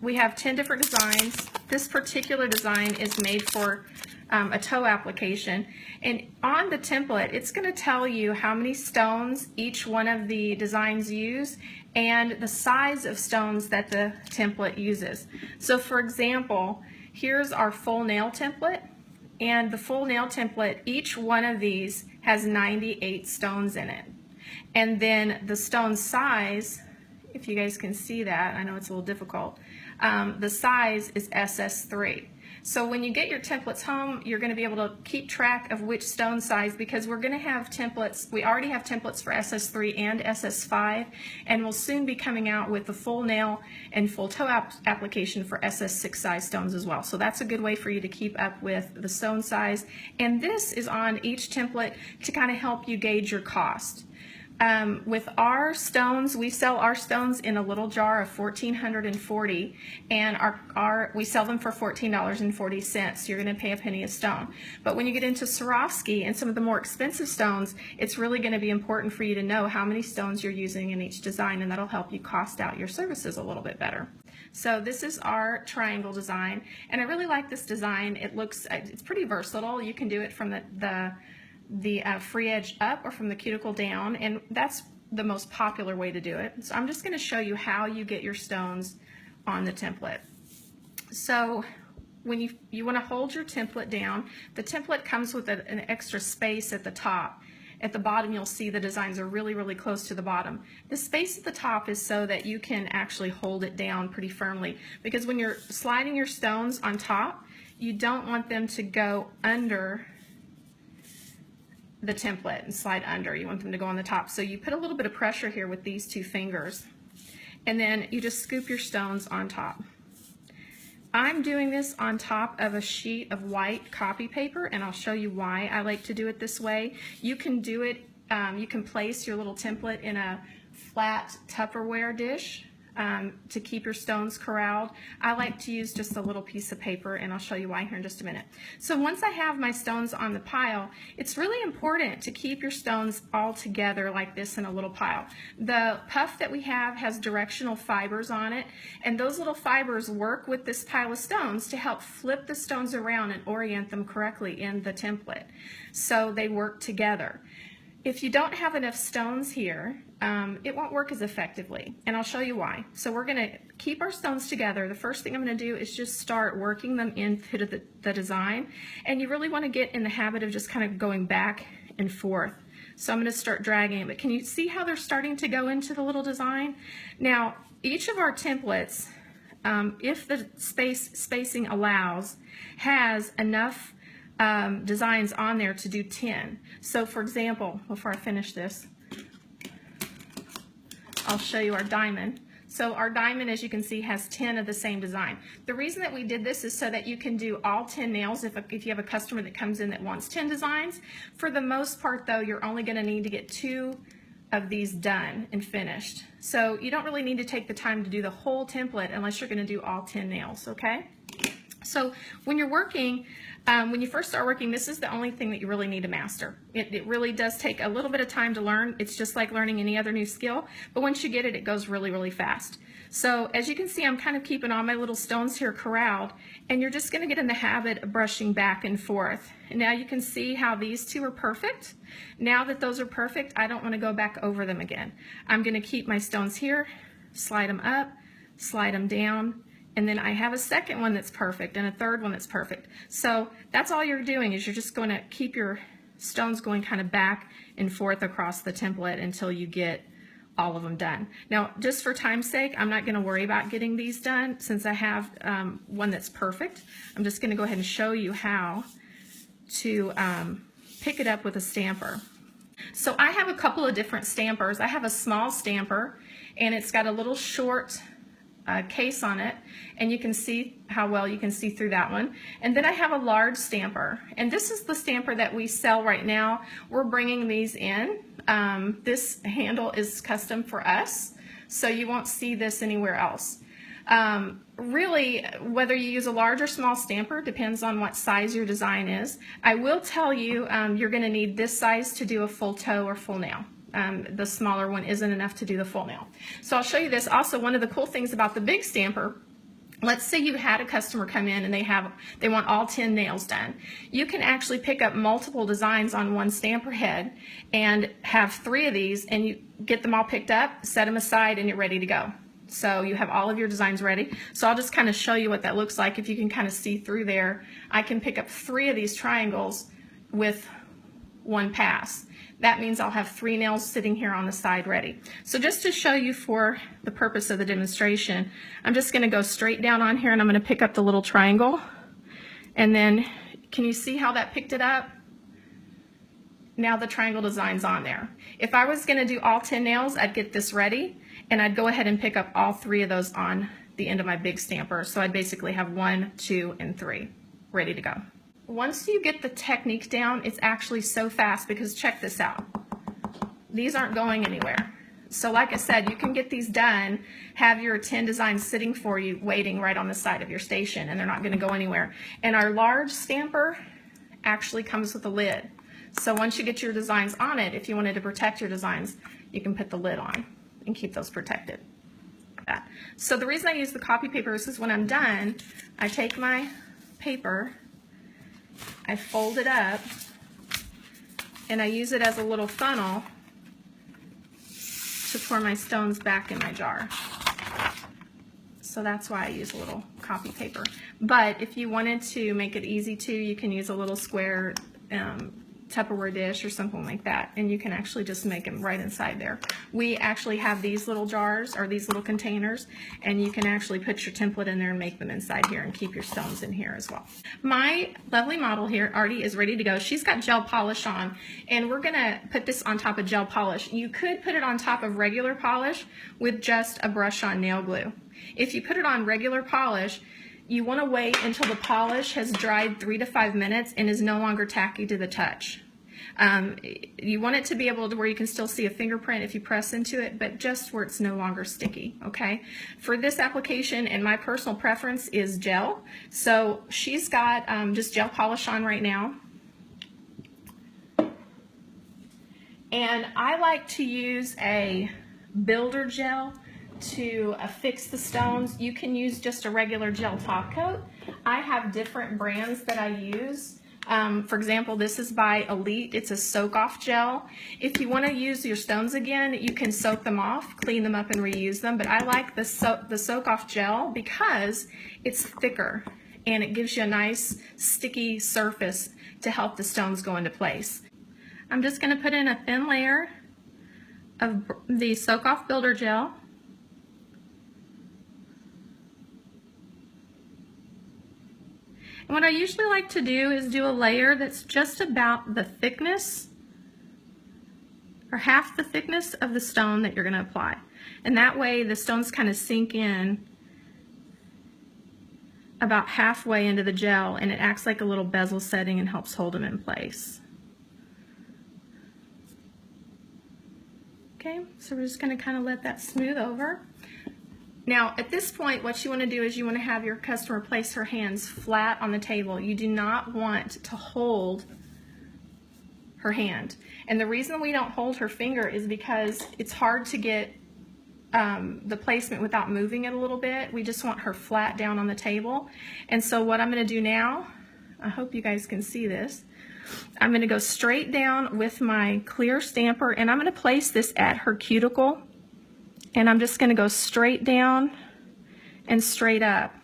we have 10 different designs. This particular design is made for a toe application, and on the template it's going to tell you how many stones each one of the designs use and the size of stones that the template uses. So for example, here's our full nail template, and the full nail template, each one of these has 98 stones in it, and then the stone size, if you guys can see that, I know it's a little difficult, the size is SS3. So when you get your templates home, you're going to be able to keep track of which stone size, because we're going to have templates, we already have templates for SS3 and SS5, and we'll soon be coming out with the full nail and full toe application for SS6 size stones as well. So that's a good way for you to keep up with the stone size, and this is on each template to kind of help you gauge your cost. With our stones, we sell our stones in a little jar of 1,440, and we sell them for $14.40. You're going to pay a penny a stone. But when you get into Swarovski and some of the more expensive stones, it's really going to be important for you to know how many stones you're using in each design, and that'll help you cost out your services a little bit better. So this is our triangle design, and I really like this design. It's pretty versatile. You can do it from the free edge up or from the cuticle down, and that's the most popular way to do it. So I'm just going to show you how you get your stones on the template. So when you want to hold your template down, the template comes with an extra space at the top. At the bottom, you'll see the designs are really, really close to the bottom. The space at the top is so that you can actually hold it down pretty firmly, because when you're sliding your stones on top, you don't want them to go under the template and slide under. You want them to go on the top. So you put a little bit of pressure here with these two fingers, and then you just scoop your stones on top. I'm doing this on top of a sheet of white copy paper, and I'll show you why I like to do it this way. You can do it, you can place your little template in a flat Tupperware dish to keep your stones corralled. I like to use just a little piece of paper, and I'll show you why here in just a minute. So once I have my stones on the pile, it's really important to keep your stones all together like this in a little pile. The puff that we have has directional fibers on it, and those little fibers work with this pile of stones to help flip the stones around and orient them correctly in the template. So they work together. If you don't have enough stones here, it won't work as effectively, and I'll show you why. So we're going to keep our stones together. The first thing I'm going to do is just start working them into the design, and you really want to get in the habit of just kind of going back and forth. So I'm going to start dragging it, but can you see how they're starting to go into the little design? Now, each of our templates, if the spacing allows, has enough designs on there to do 10. So for example, before I finish this, I'll show you our diamond. So our diamond, as you can see, has 10 of the same design. The reason that we did this is so that you can do all 10 nails if you have a customer that comes in that wants 10 designs. For the most part though, you're only going to need to get 2 of these done and finished. So you don't really need to take the time to do the whole template unless you're going to do all 10 nails, okay? So when you're working, when you first start working, this is the only thing that you really need to master. It really does take a little bit of time to learn. It's just like learning any other new skill, but once you get it, it goes really, really fast. So as you can see, I'm kind of keeping all my little stones here corralled, and you're just going to get in the habit of brushing back and forth. And now you can see how these two are perfect. Now that those are perfect, I don't want to go back over them again. I'm going to keep my stones here, slide them up, slide them down, and then I have a second one that's perfect and a third one that's perfect. So that's all you're doing, is you're just going to keep your stones going kind of back and forth across the template until you get all of them done. Now, just for time's sake, I'm not going to worry about getting these done since I have one that's perfect. I'm just going to go ahead and show you how to pick it up with a stamper. So I have a couple of different stampers. I have a small stamper, and it's got a little short case on it, and you can see how well you can see through that one. And then I have a large stamper, and this is the stamper that we sell right now. We're bringing these in. This handle is custom for us, so you won't see this anywhere else. Really, whether you use a large or small stamper depends on what size your design is. I will tell you, you're going to need this size to do a full toe or full nail. The smaller one isn't enough to do the full nail. So I'll show you this. Also, one of the cool things about the big stamper let's say you had a customer come in and they want all 10 nails done. You can actually pick up multiple designs on one stamper head and have 3 of these, and you get them all picked up, set them aside, and you're ready to go. So you have all of your designs ready. So I'll just kind of show you what that looks like. If you can kind of see through there, I can pick up 3 of these triangles with one pass. That means I'll have 3 nails sitting here on the side ready. So just to show you for the purpose of the demonstration, I'm just going to go straight down on here and I'm going to pick up the little triangle. And then can you see how that picked it up? Now the triangle design's on there. If I was going to do all 10 nails, I'd get this ready and I'd go ahead and pick up all 3 of those on the end of my big stamper. So I'd basically have 1, 2, and 3 ready to go. Once you get the technique down, it's actually so fast because check this out. These aren't going anywhere. So like I said, you can get these done, have your 10 designs sitting for you, waiting right on the side of your station, and they're not going to go anywhere. And our large stamper actually comes with a lid. So once you get your designs on it, if you wanted to protect your designs, you can put the lid on and keep those protected. So the reason I use the copy paper is because when I'm done, I take my paper, I fold it up, and I use it as a little funnel to pour my stones back in my jar. So that's why I use a little copy paper. But if you wanted to make it easy to, you can use a little square Tupperware dish or something like that, and you can actually just make them right inside there. We actually have these little jars or these little containers, and you can actually put your template in there and make them inside here and keep your stones in here as well. My lovely model here, Artie, is ready to go. She's got gel polish on, and we're gonna put this on top of gel polish. You could put it on top of regular polish with just a brush on nail glue. If you put it on regular polish, you want to wait until the polish has dried 3 to 5 minutes and is no longer tacky to the touch. You want it to be able to where you can still see a fingerprint if you press into it, but just where it's no longer sticky, okay? For this application, and my personal preference is gel, so she's got just gel polish on right now. And I like to use a builder gel to affix the stones. You can use just a regular gel top coat. I have different brands that I use. For example, this is by Elite. It's a soak-off gel. If you want to use your stones again, you can soak them off, clean them up, and reuse them. But I like the soak-off gel because it's thicker and it gives you a nice sticky surface to help the stones go into place. I'm just going to put in a thin layer of the soak-off builder gel. And what I usually like to do is do a layer that's just about the thickness or half the thickness of the stone that you're going to apply. And that way the stones kind of sink in about halfway into the gel, and it acts like a little bezel setting and helps hold them in place. Okay, so we're just going to kind of let that smooth over. Now, at this point, what you want to do is you want to have your customer place her hands flat on the table. You do not want to hold her hand. And the reason we don't hold her finger is because it's hard to get the placement without moving it a little bit. We just want her flat down on the table. And so what I'm going to do now, I hope you guys can see this, I'm going to go straight down with my clear stamper, and I'm going to place this at her cuticle. And I'm just going to go straight down and straight up.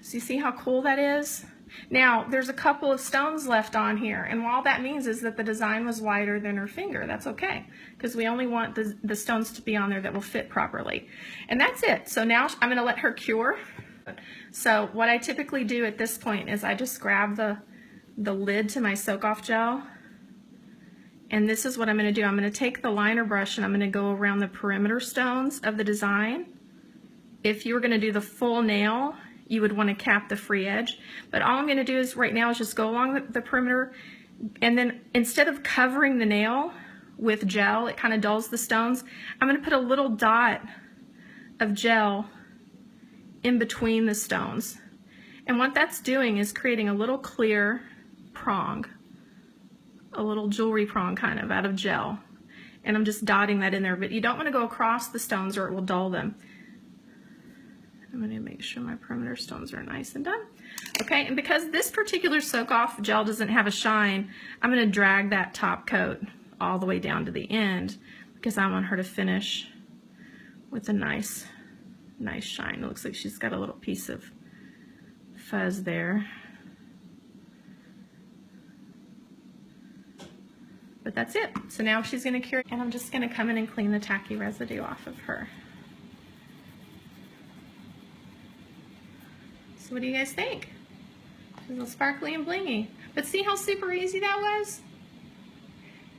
So you see how cool that is? Now, there's a couple of stones left on here, and all that means is that the design was wider than her finger. That's okay, because we only want the stones to be on there that will fit properly. And that's it. So now I'm going to let her cure. So what I typically do at this point is I just grab the lid to my soak-off gel. And this is what I'm going to do. I'm going to take the liner brush and I'm going to go around the perimeter stones of the design. If you were going to do the full nail, you would want to cap the free edge. But all I'm going to do is right now is just go along the perimeter, and then instead of covering the nail with gel, it kind of dulls the stones, I'm going to put a little dot of gel in between the stones. And what that's doing is creating a little clear prong, a little jewelry prong kind of out of gel, and I'm just dotting that in there, but you don't want to go across the stones or it will dull them. I'm going to make sure my perimeter stones are nice and done. Okay, and because this particular soak-off gel doesn't have a shine, I'm going to drag that top coat all the way down to the end because I want her to finish with a nice shine. It looks like she's got a little piece of fuzz there. But that's it. So now she's going to cure, and I'm just going to come in and clean the tacky residue off of her. So what do you guys think? She's a little sparkly and blingy. But see how super easy that was?